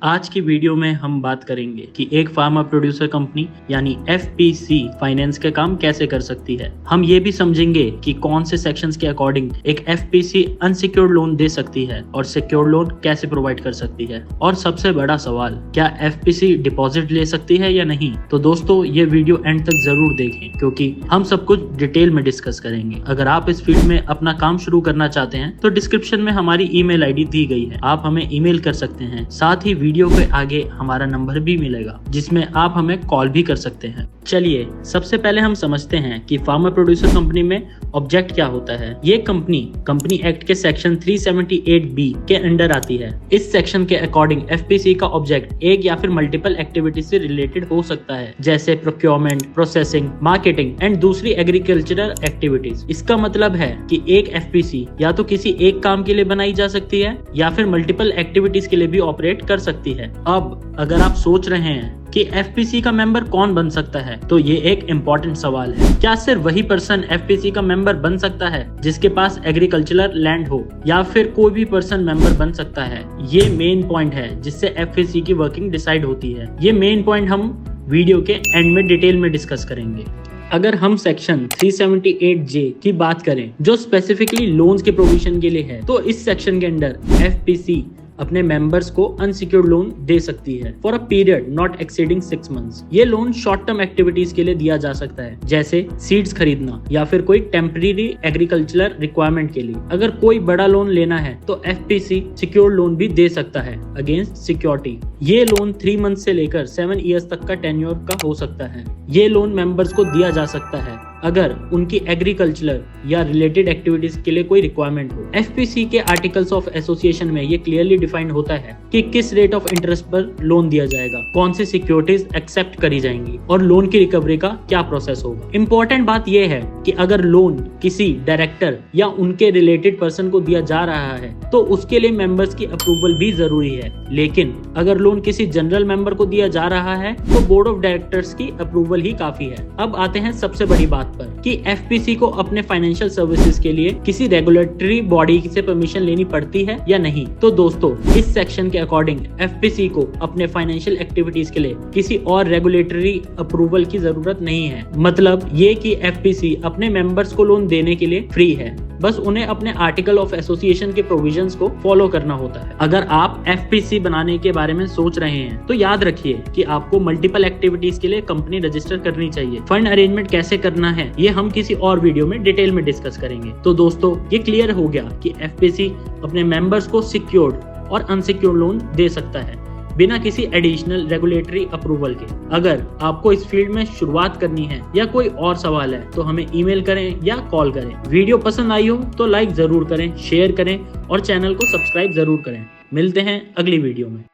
आज की वीडियो में हम बात करेंगे कि एक फार्मा प्रोड्यूसर कंपनी यानी एफपीसी फाइनेंस का काम कैसे कर सकती है। हम ये भी समझेंगे कि कौन से सेक्शंस के अकॉर्डिंग एक एफपीसी अनसिक्योर्ड लोन दे सकती है और सिक्योर्ड लोन कैसे प्रोवाइड कर सकती है। और सबसे बड़ा सवाल, क्या एफपीसी डिपॉजिट ले सकती है या नहीं। तो दोस्तों ये वीडियो एंड तक जरूर देखें क्योंकि हम सब कुछ डिटेल में डिस्कस करेंगे। अगर आप इस फील्ड में अपना काम शुरू करना चाहते हैं तो डिस्क्रिप्शन में हमारी ईमेल आईडी दी गई है, आप हमें ईमेल कर सकते हैं। साथ ही वीडियो के आगे हमारा नंबर भी मिलेगा जिसमें आप हमें कॉल भी कर सकते हैं। चलिए सबसे पहले हम समझते हैं कि फार्मा प्रोड्यूसर कंपनी में ऑब्जेक्ट क्या होता है। ये कंपनी एक्ट के सेक्शन 378B के अंडर आती है। इस सेक्शन के अकॉर्डिंग एफपीसी का ऑब्जेक्ट एक या फिर मल्टीपल एक्टिविटी से रिलेटेड हो सकता है, जैसे प्रोक्योरमेंट, प्रोसेसिंग, मार्केटिंग एंड दूसरी एग्रीकल्चरल एक्टिविटीज। इसका मतलब है कि एक एफपीसी या तो किसी एक काम के लिए बनाई जा सकती है या फिर मल्टीपल एक्टिविटीज के लिए भी ऑपरेट कर सकती है। अब अगर आप सोच रहे हैं कि एफपीसी का मेंबर कौन बन सकता है, तो ये एक इम्पोर्टेंट सवाल है। क्या सिर्फ वही पर्सन एफपीसी का मेंबर बन सकता है जिसके पास एग्रीकल्चरल लैंड हो, या फिर कोई भी पर्सन मेंबर बन सकता है? ये मेन पॉइंट है जिससे एफपीसी की वर्किंग डिसाइड होती है। ये मेन पॉइंट हम वीडियो के एंड में डिटेल में डिस्कस करेंगे। अगर हम सेक्शन 378J की बात करें जो स्पेसिफिकली लोन्स के प्रोविजन के लिए है, तो इस सेक्शन के अंदर एफपीसी अपने मेंबर्स को अनसिक्योर्ड लोन दे सकती है for a period not exceeding 6 months. ये लोन शॉर्ट टर्म एक्टिविटीज के लिए दिया जा सकता है, जैसे सीड्स खरीदना या फिर कोई टेम्परेरी एग्रीकल्चरल रिक्वायरमेंट के लिए। अगर कोई बड़ा लोन लेना है तो एफपीसी सिक्योर्ड लोन भी दे सकता है अगेंस्ट सिक्योरिटी। ये लोन 3 मंथ से लेकर 7 ईयर्स तक का टेन्योर का हो सकता है। ये लोन मेंबर्स को दिया जा सकता है अगर उनकी एग्रीकल्चरल या रिलेटेड एक्टिविटीज के लिए कोई रिक्वायरमेंट हो। एफपीसी के आर्टिकल्स ऑफ एसोसिएशन में ये क्लियरली डिफाइंड होता है कि किस रेट ऑफ इंटरेस्ट पर लोन दिया जाएगा, कौन सी सिक्योरिटीज एक्सेप्ट करी जाएंगी और लोन की रिकवरी का क्या प्रोसेस होगा। इंपॉर्टेंट बात यह है कि अगर लोन किसी डायरेक्टर या उनके रिलेटेड पर्सन को दिया जा रहा है तो उसके लिए मेंबर्स की अप्रूवल भी जरूरी है, लेकिन अगर लोन किसी जनरल मेंबर को दिया जा रहा है तो बोर्ड ऑफ डायरेक्टर्स की अप्रूवल ही काफी है। अब आते हैं सबसे बड़ी बात पर कि एफपीसी को अपने फाइनेंशियल सर्विसेज के लिए किसी रेगुलेटरी बॉडी से परमिशन लेनी पड़ती है या नहीं। तो दोस्तों इस सेक्शन के अकॉर्डिंग एफपीसी को अपने फाइनेंशियल एक्टिविटीज के लिए किसी और रेगुलेटरी अप्रूवल की जरूरत नहीं है। मतलब ये कि एफपीसी अपने मेंबर्स को लोन देने के लिए फ्री है, बस उन्हें अपने आर्टिकल ऑफ एसोसिएशन के प्रोविजंस को फॉलो करना होता है। अगर आप एफपीसी बनाने के बारे में सोच रहे हैं तो याद रखिए कि आपको मल्टीपल एक्टिविटीज के लिए कंपनी रजिस्टर करनी चाहिए। फंड अरेंजमेंट कैसे करना है ये हम किसी और वीडियो में डिटेल में डिस्कस करेंगे। तो दोस्तों ये क्लियर हो गया कि एफपीसी अपने मेंबर्स को सिक्योर्ड और अनसिक्योर्ड लोन दे सकता है बिना किसी एडिशनल रेगुलेटरी अप्रूवल के। अगर आपको इस फील्ड में शुरुआत करनी है या कोई और सवाल है तो हमें ईमेल करें या कॉल करें। वीडियो पसंद आई हो तो लाइक जरूर करें, शेयर करें और चैनल को सब्सक्राइब जरूर करें। मिलते हैं अगली वीडियो में।